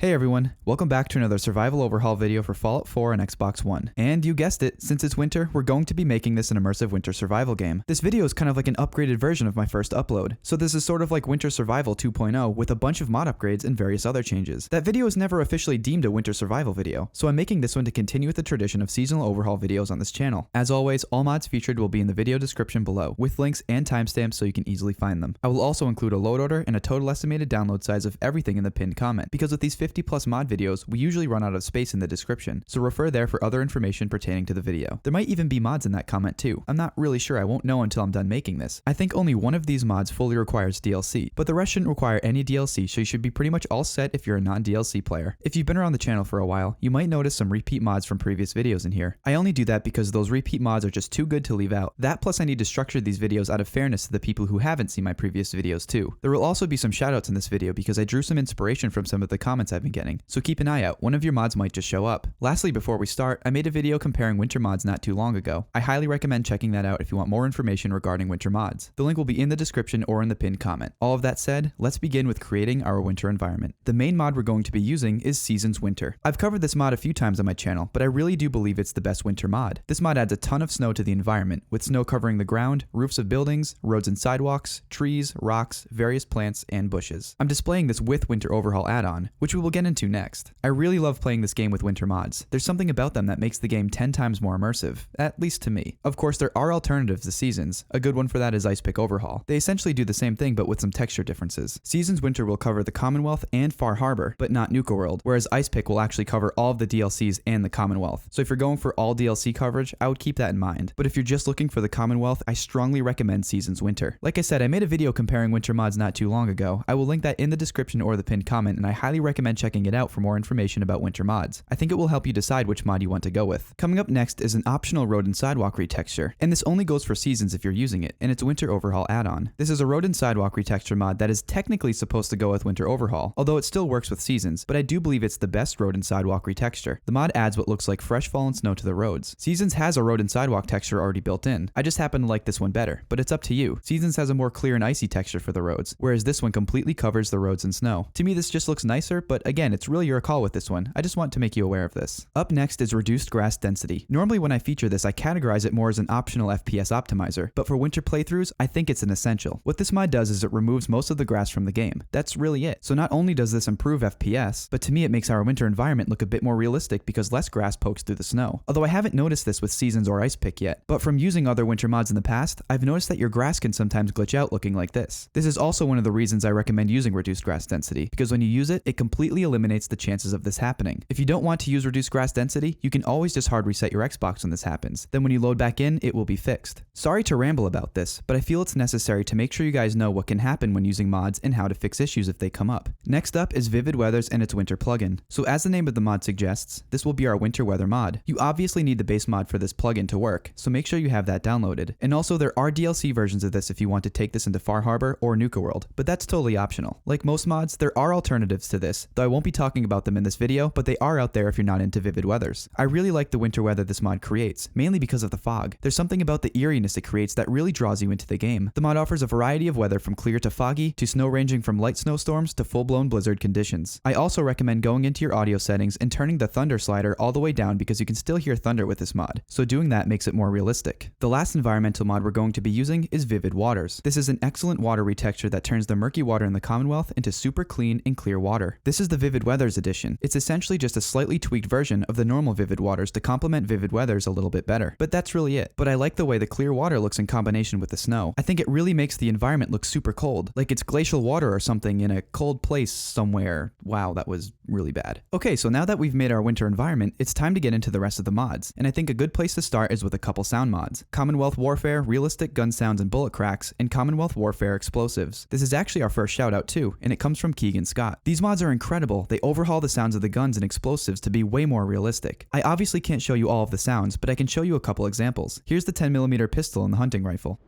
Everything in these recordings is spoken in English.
Hey everyone, welcome back to another survival overhaul video for Fallout 4 and Xbox One. And you guessed it, since it's winter, we're going to be making this an immersive winter survival game. This video is kind of like an upgraded version of my first upload, so this is sort of like Winter Survival 2.0 with a bunch of mod upgrades and various other changes. That video is never officially deemed a winter survival video, so I'm making this one to continue with the tradition of seasonal overhaul videos on this channel. As always, all mods featured will be in the video description below, with links and timestamps so you can easily find them. I will also include a load order and a total estimated download size of everything in the pinned comment, because with these 50 plus mod videos, we usually run out of space in the description, so refer there for other information pertaining to the video. There might even be mods in that comment too. I'm not really sure, I won't know until I'm done making this. I think only one of these mods fully requires DLC, but the rest shouldn't require any DLC, so you should be pretty much all set if you're a non-DLC player. If you've been around the channel for a while, you might notice some repeat mods from previous videos in here. I only do that because those repeat mods are just too good to leave out. That plus I need to structure these videos out of fairness to the people who haven't seen my previous videos too. There will also be some shoutouts in this video because I drew some inspiration from some of the comments I've been getting, so keep an eye out, one of your mods might just show up. Lastly, before we start, I made a video comparing winter mods not too long ago. I highly recommend checking that out if you want more information regarding winter mods. The link will be in the description or in the pinned comment. All of that said, let's begin with creating our winter environment. The main mod we're going to be using is Seasons Winter. I've covered this mod a few times on my channel, but I really do believe it's the best winter mod. This mod adds a ton of snow to the environment, with snow covering the ground, roofs of buildings, roads and sidewalks, trees, rocks, various plants, and bushes. I'm displaying this with Winter Overhaul add-on, which we will get into next. I really love playing this game with winter mods. There's something about them that makes the game 10 times more immersive, at least to me. Of course, there are alternatives to Seasons. A good one for that is Ice Pick Overhaul. They essentially do the same thing but with some texture differences. Seasons Winter will cover the Commonwealth and Far Harbor, but not Nuka World, whereas Ice Pick will actually cover all of the DLCs and the Commonwealth. So if you're going for all DLC coverage, I would keep that in mind. But if you're just looking for the Commonwealth, I strongly recommend Seasons Winter. Like I said, I made a video comparing winter mods not too long ago. I will link that in the description or the pinned comment, and I highly recommend checking it out for more information about winter mods. I think it will help you decide which mod you want to go with. Coming up next is an optional road and sidewalk retexture, and this only goes for Seasons if you're using it, and it's Winter Overhaul add-on. This is a road and sidewalk retexture mod that is technically supposed to go with Winter Overhaul, although it still works with Seasons, but I do believe it's the best road and sidewalk retexture. The mod adds what looks like fresh fallen snow to the roads. Seasons has a road and sidewalk texture already built in. I just happen to like this one better, but it's up to you. Seasons has a more clear and icy texture for the roads, whereas this one completely covers the roads in snow. To me, this just looks nicer, but again, it's really your call with this one. I just want to make you aware of this. Up next is Reduced Grass Density. Normally when I feature this, I categorize it more as an optional FPS optimizer, but for winter playthroughs, I think it's an essential. What this mod does is it removes most of the grass from the game. That's really it. So not only does this improve FPS, but to me it makes our winter environment look a bit more realistic because less grass pokes through the snow. Although I haven't noticed this with Seasons or Ice Pick yet, but from using other winter mods in the past, I've noticed that your grass can sometimes glitch out looking like this. This is also one of the reasons I recommend using Reduced Grass Density, because when you use it, it completely eliminates the chances of this happening. If you don't want to use Reduced Grass Density, you can always just hard reset your Xbox when this happens. Then when you load back in, it will be fixed. Sorry to ramble about this, but I feel it's necessary to make sure you guys know what can happen when using mods and how to fix issues if they come up. Next up is Vivid Weathers and its winter plugin. So as the name of the mod suggests, this will be our winter weather mod. You obviously need the base mod for this plugin to work, so make sure you have that downloaded. And also there are DLC versions of this if you want to take this into Far Harbor or Nuka World, but that's totally optional. Like most mods, there are alternatives to this, though I won't be talking about them in this video, but they are out there if you're not into Vivid Weathers. I really like the winter weather this mod creates, mainly because of the fog. There's something about the eeriness it creates that really draws you into the game. The mod offers a variety of weather from clear to foggy, to snow ranging from light snowstorms to full-blown blizzard conditions. I also recommend going into your audio settings and turning the thunder slider all the way down because you can still hear thunder with this mod, so doing that makes it more realistic. The last environmental mod we're going to be using is Vivid Waters. This is an excellent water retexture that turns the murky water in the Commonwealth into super clean and clear water. This is the Vivid Weathers edition. It's essentially just a slightly tweaked version of the normal Vivid Waters to complement Vivid Weathers a little bit better. But that's really it. But I like the way the clear water looks in combination with the snow. I think it really makes the environment look super cold, like it's glacial water or something in a cold place somewhere. Wow, that was really bad. Okay, so now that we've made our winter environment, it's time to get into the rest of the mods. And I think a good place to start is with a couple sound mods. Commonwealth Warfare, Realistic Gun Sounds and Bullet Cracks, and Commonwealth Warfare Explosives. This is actually our first shout out too, and it comes from Keegan Scott. These mods are incredible. They overhaul the sounds of the guns and explosives to be way more realistic. I obviously can't show you all of the sounds, but I can show you a couple examples. Here's the 10mm pistol and the hunting rifle.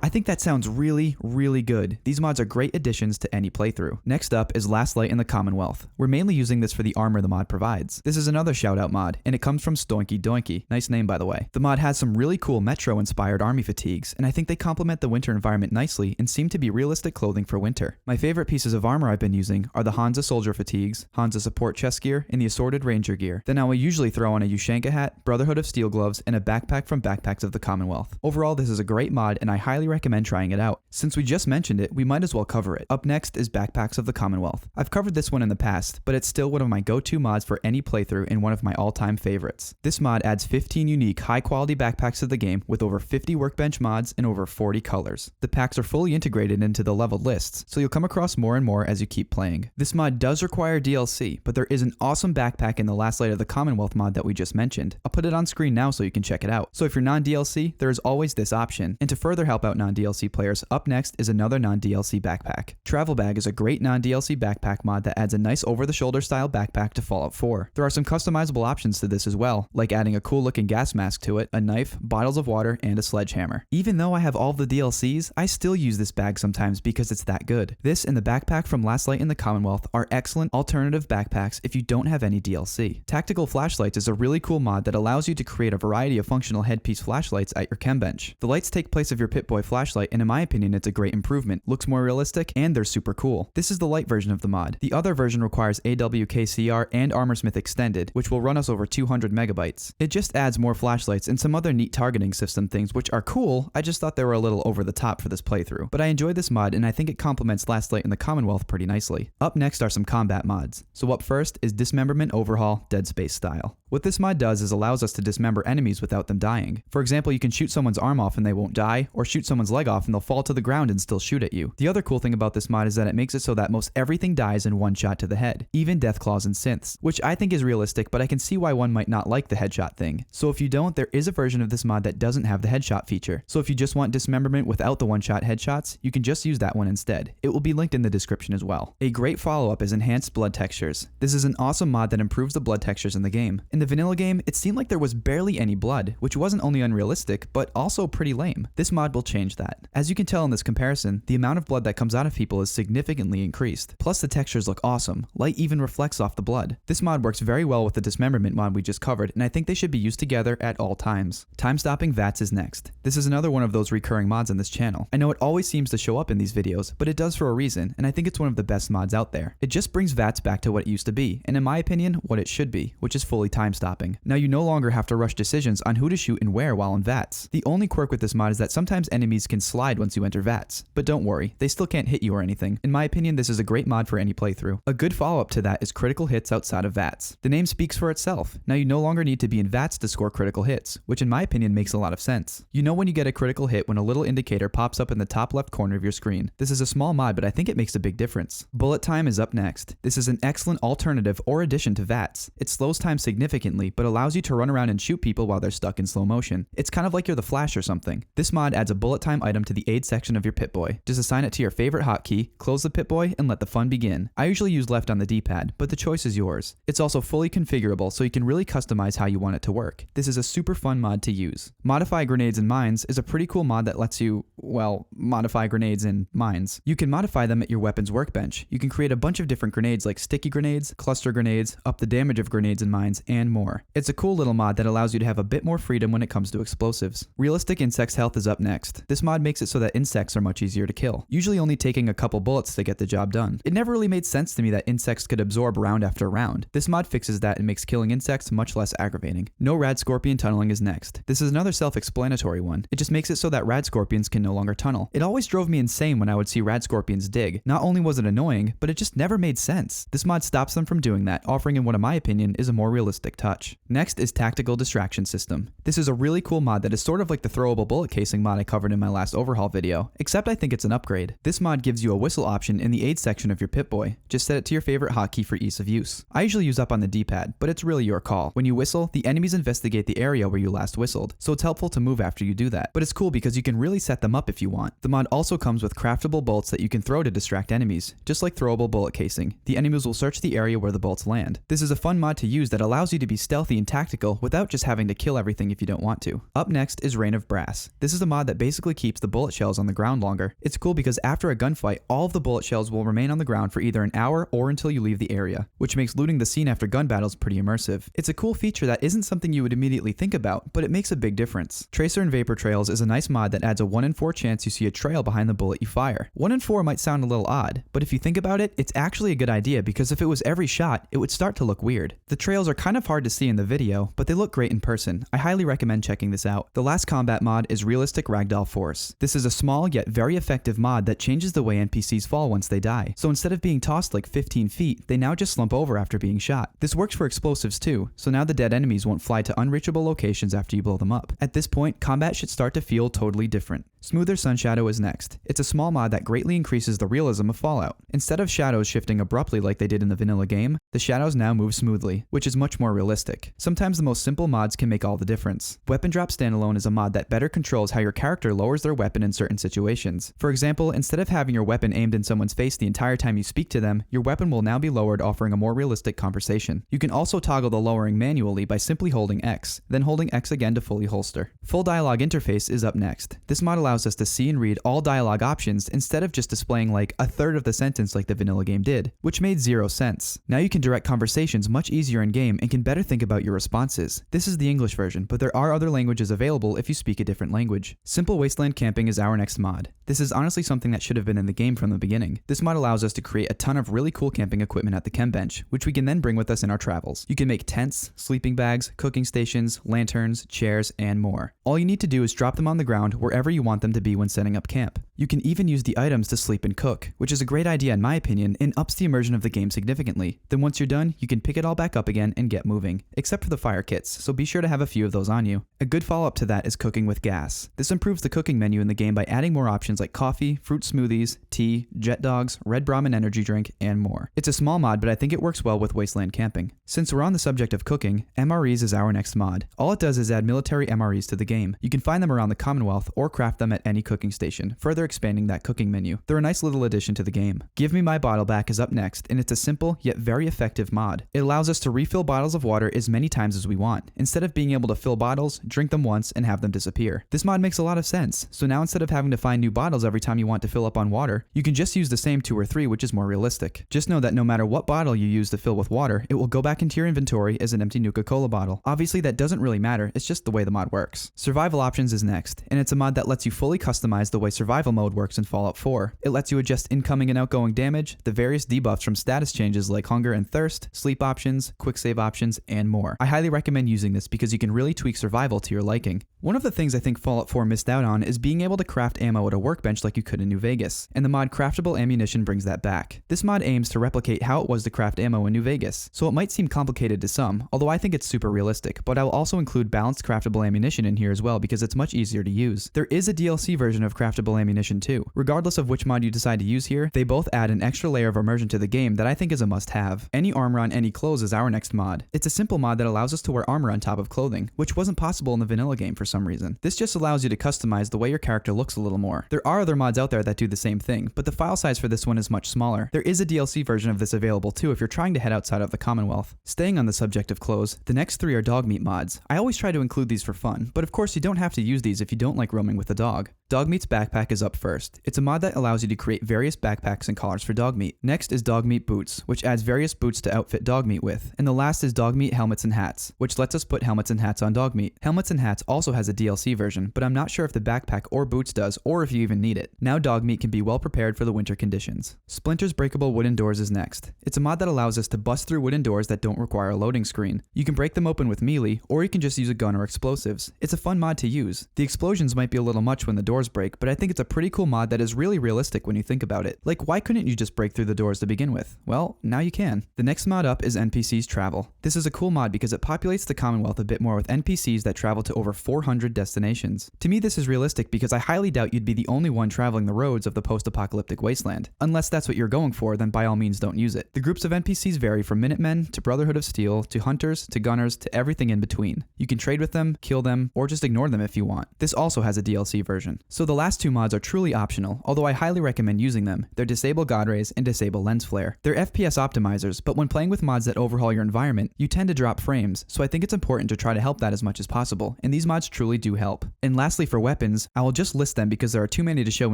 I think that sounds really, really good. These mods are great additions to any playthrough. Next up is Last Light in the Commonwealth. We're mainly using this for the armor the mod provides. This is another shoutout mod, and it comes from Stoinky Doinky. Nice name, by the way. The mod has some really cool Metro-inspired army fatigues, and I think they complement the winter environment nicely and seem to be realistic clothing for winter. My favorite pieces of armor I've been using are the Hansa soldier fatigues, Hansa support chest gear, and the assorted ranger gear. Then I will usually throw on a Ushanka hat, Brotherhood of Steel gloves, and a backpack from Backpacks of the Commonwealth. Overall, this is a great mod, and I highly recommend trying it out. Since we just mentioned it, we might as well cover it. Up next is Backpacks of the Commonwealth. I've covered this one in the past, but it's still one of my go-to mods for any playthrough and one of my all-time favorites. This mod adds 15 unique, high-quality backpacks to the game with over 50 workbench mods and over 40 colors. The packs are fully integrated into the leveled lists, so you'll come across more and more as you keep playing. This mod does require DLC, but there is an awesome backpack in the Last Light of the Commonwealth mod that we just mentioned. I'll put it on screen now so you can check it out. So if you're non-DLC, there is always this option. And to further help out non-DLC players, up next is another non-DLC backpack. Travel Bag is a great non-DLC backpack mod that adds a nice over-the-shoulder style backpack to Fallout 4. There are some customizable options to this as well, like adding a cool looking gas mask to it, a knife, bottles of water, and a sledgehammer. Even though I have all of the DLCs, I still use this bag sometimes because it's that good. This and the backpack from Last Light in the Commonwealth are excellent alternative backpacks if you don't have any DLC. Tactical Flashlights is a really cool mod that allows you to create a variety of functional headpiece flashlights at your chem bench. The lights take place of your Pip-Boy flashlight, and in my opinion it's a great improvement. Looks more realistic and they're super cool. This is the light version of the mod. The other version requires AWKCR and Armorsmith Extended, which will run us over 200 megabytes. It just adds more flashlights and some other neat targeting system things which are cool. I just thought they were a little over the top for this playthrough. But I enjoy this mod and I think it complements Last Light in the Commonwealth pretty nicely. Up next are some combat mods. So up first is Dismemberment Overhaul Dead Space style. What this mod does is allows us to dismember enemies without them dying. For example, you can shoot someone's arm off and they won't die, or shoot someone's leg off and they'll fall to the ground and still shoot at you. The other cool thing about this mod is that it makes it so that most everything dies in one shot to the head, even Deathclaws and Synths, which I think is realistic, but I can see why one might not like the headshot thing. So if you don't, there is a version of this mod that doesn't have the headshot feature. So if you just want dismemberment without the one-shot headshots, you can just use that one instead. It will be linked in the description as well. A great follow-up is Enhanced Blood Textures. This is an awesome mod that improves the blood textures in the game. In the vanilla game, it seemed like there was barely any blood, which wasn't only unrealistic, but also pretty lame. This mod will change that. As you can tell in this comparison, the amount of blood that comes out of people is significantly increased. Plus the textures look awesome. Light even reflects off the blood. This mod works very well with the dismemberment mod we just covered, and I think they should be used together at all times. Time-stopping VATS is next. This is another one of those recurring mods on this channel. I know it always seems to show up in these videos, but it does for a reason, and I think it's one of the best mods out there. It just brings VATS back to what it used to be, and in my opinion, what it should be, which is fully time-stopping. Now you no longer have to rush decisions on who to shoot and where while in VATS. The only quirk with this mod is that sometimes enemies can slide once you enter VATS, but don't worry, they still can't hit you or anything. In my opinion, this is a great mod for any playthrough. A good follow-up to that is critical hits outside of VATS. The name speaks for itself. Now you no longer need to be in VATS to score critical hits, which in my opinion makes a lot of sense. You know when you get a critical hit when a little indicator pops up in the top left corner of your screen. This is a small mod, but I think it makes a big difference. Bullet Time is up next. This is an excellent alternative or addition to VATS. It slows time significantly, but allows you to run around and shoot people while they're stuck in slow motion. It's kind of like you're the Flash or something. This mod adds a bullet time item to the aid section of your Pip-Boy. Just assign it to your favorite hotkey, close the Pip-Boy, and let the fun begin. I usually use left on the D-pad, but the choice is yours. It's also fully configurable, so you can really customize how you want it to work. This is a super fun mod to use. Modify Grenades and Mines is a pretty cool mod that lets you, well, modify grenades and mines. You can modify them at your weapons workbench. You can create a bunch of different grenades like sticky grenades, cluster grenades, up the damage of grenades and mines, and more. It's a cool little mod that allows you to have a bit more freedom when it comes to explosives. Realistic Insects Health is up next. This mod makes it so that insects are much easier to kill, usually only taking a couple bullets to get the job done. It never really made sense to me that insects could absorb round after round. This mod fixes that and makes killing insects much less aggravating. No Rad Scorpion Tunneling is next. This is another self-explanatory one. It just makes it so that Rad Scorpions can no longer tunnel. It always drove me insane when I would see Rad Scorpions dig. Not only was it annoying, but it just never made sense. This mod stops them from doing that, offering in what in my opinion is a more realistic touch. Next is Tactical Distraction System. This is a really cool mod that is sort of like the throwable bullet casing mod I covered in my last overhaul video, except I think it's an upgrade. This mod gives you a whistle option in the aid section of your Pip-Boy. Just set it to your favorite hotkey for ease of use. I usually use up on the D-pad, but it's really your call. When you whistle, the enemies investigate the area where you last whistled, so it's helpful to move after you do that. But it's cool because you can really set them up if you want. The mod also comes with craftable bolts that you can throw to distract enemies, just like throwable bullet casing. The enemies will search the area where the bolts land. This is a fun mod to use that allows you to be stealthy and tactical without just having to kill everything if you don't want to. Up next is Rain of Brass. This is a mod that basically keeps the bullet shells on the ground longer. It's cool because after a gunfight, all of the bullet shells will remain on the ground for either an hour or until you leave the area, which makes looting the scene after gun battles pretty immersive. It's a cool feature that isn't something you would immediately think about, but it makes a big difference. Tracer and Vapor Trails is a nice mod that adds a 1 in 4 chance you see a trail behind the bullet you fire. 1 in 4 might sound a little odd, but if you think about it, it's actually a good idea because if it was every shot, it would start to look weird. The trails are kind of hard to see in the video, but they look great in person. I highly recommend checking this out. The last combat mod is Realistic Ragdoll Force. This is a small yet very effective mod that changes the way NPCs fall once they die. So instead of being tossed like 15 feet, they now just slump over after being shot. This works for explosives too, so now the dead enemies won't fly to unreachable locations after you blow them up. At this point, combat should start to feel totally different. Smoother Sun Shadow is next. It's a small mod that greatly increases the realism of Fallout. Instead of shadows shifting abruptly like they did in the vanilla game, the shadows now move smoothly, which is much more realistic. Sometimes the most simple mods can make all the difference. Weapon Drop Standalone is a mod that better controls how your character lowers their weapon in certain situations. For example, instead of having your weapon aimed in someone's face the entire time you speak to them, your weapon will now be lowered, offering a more realistic conversation. You can also toggle the lowering manually by simply holding X, then holding X again to fully holster. Full Dialogue Interface is up next. This mod allows us to see and read all dialogue options instead of just displaying like a third of the sentence like the vanilla game did, which made zero sense. Now you can direct conversations much easier in game and can better think about your responses. This is the English version, but there are other languages available if you speak a different language. Simple Wasteland Camping is our next mod. This is honestly something that should have been in the game from the beginning. This mod allows us to create a ton of really cool camping equipment at the chem bench, which we can then bring with us in our travels. You can make tents, sleeping bags, cooking stations, lanterns, chairs, and more. All you need to do is drop them on the ground wherever you want them to be when setting up camp. You can even use the items to sleep and cook, which is a great idea in my opinion and ups the immersion of the game significantly. Then once you're done, you can pick it all back up again and get moving, except for the fire kits, so be sure to have a few of those on you. A good follow-up to that is cooking with gas. This improves the cooking menu in the game by adding more options like coffee, fruit smoothies, tea, jet dogs, red Brahmin energy drink, and more. It's a small mod, but I think it works well with Wasteland Camping. Since we're on the subject of cooking, MREs is our next mod. All it does is add military MREs to the game. You can find them around the Commonwealth or craft them at any cooking station, further expanding that cooking menu. They're a nice little addition to the game. Give Me My Bottle Back is up next, and it's a simple yet very effective mod. It allows us to refill bottles of water as many times as we want, instead of being able to fill bottles, drink them once, and have them disappear. This mod makes a lot of sense, so now instead of having to find new bottles every time you want to fill up on water, you can just use the same 2 or 3, which is more realistic. Just know that no matter what bottle you use to fill with water, it will go back into your inventory as an empty Nuka-Cola bottle. Obviously that doesn't really matter, it's just the way the mod works. Survival Options is next, and it's a mod that lets you fully customize the way survival mode works in Fallout 4. It lets you adjust incoming and outgoing damage, the various debuffs from status changes like hunger and thirst, sleep options, quick save options, and more. I highly recommend using this because you can really tweak survival to your liking. One of the things I think Fallout 4 missed out on is being able to craft ammo at a workbench like you could in New Vegas, and the mod Craftable Ammunition brings that back. This mod aims to replicate how it was to craft ammo in New Vegas, so it might seem complicated to some, although I think it's super realistic, but I will also include balanced craftable ammunition in here as well because it's much easier to use. There is a DLC version of craftable ammunition too. Regardless of which mod you decide to use here, they both add an extra layer of immersion to the game that I think is a must-have. Any armor on any clothes is our next mod. It's a simple mod that allows us to wear armor on top of clothing, which wasn't possible in the vanilla game for some reason. This just allows you to customize the way your character looks a little more. There are other mods out there that do the same thing, but the file size for this one is much smaller. There is a DLC version of this available too if you're trying to head outside of the Commonwealth. Staying on the subject of clothes, the next 3 are dog meat mods. I always try to include these for fun, but of course you don't have to use these if you don't like roaming with a dog. Dogmeat's Backpack is up first. It's a mod that allows you to create various backpacks and collars for Dogmeat. Next is Dogmeat Boots, which adds various boots to outfit Dogmeat with. And the last is Dogmeat Helmets and Hats, which lets us put helmets and hats on Dogmeat. Helmets and Hats also has a DLC version, but I'm not sure if the backpack or boots does, or if you even need it. Now Dogmeat can be well prepared for the winter conditions. Splinter's Breakable Wooden Doors is next. It's a mod that allows us to bust through wooden doors that don't require a loading screen. You can break them open with melee, or you can just use a gun or explosives. It's a fun mod to use. The explosions might be a little much when the doors break, but I think it's a pretty cool mod that is really realistic when you think about it. Like, why couldn't you just break through the doors to begin with? Well, now you can. The next mod up is NPCs Travel. This is a cool mod because it populates the Commonwealth a bit more with NPCs that travel to over 400 destinations. To me, this is realistic because I highly doubt you'd be the only one traveling the roads of the post-apocalyptic wasteland. Unless that's what you're going for, then by all means don't use it. The groups of NPCs vary from Minutemen to Brotherhood of Steel to Hunters to Gunners to everything in between. You can trade with them, kill them, or just ignore them if you want. This also has a DLC version. So the last two mods are truly optional, although I highly recommend using them. They're Disable God Rays and Disable Lens Flare. They're FPS optimizers, but when playing with mods that overhaul your environment, you tend to drop frames, so I think it's important to try to help that as much as possible, and these mods truly do help. And lastly, for weapons, I will just list them because there are too many to show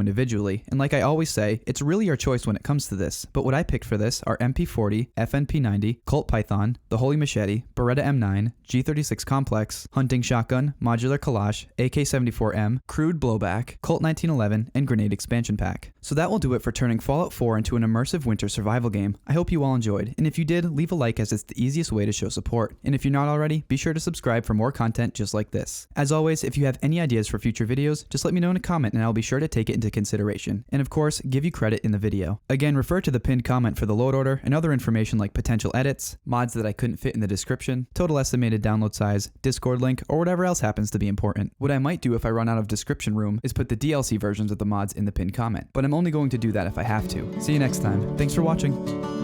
individually, and like I always say, it's really your choice when it comes to this, but what I picked for this are MP40, FNP90, Colt Python, the Holy Machete, Beretta M9, G36 Complex, Hunting Shotgun, Modular Kalash, AK-74M, Crude Blowback, Colt 1911, and Grenade Expansion Pack. So that will do it for turning Fallout 4 into an immersive winter survival game. I hope you all enjoyed, and if you did, leave a like as it's the easiest way to show support. And if you're not already, be sure to subscribe for more content just like this. As always, if you have any ideas for future videos, just let me know in a comment and I'll be sure to take it into consideration. And of course, give you credit in the video. Again, refer to the pinned comment for the load order and other information like potential edits, mods that I couldn't fit in the description, total estimated download size, Discord link, or whatever else happens to be important. What I might do if I run out of description room is put the DLC versions of the mods in the pinned comment, but I'm only going to do that if I have to. See you next time. Thanks for watching.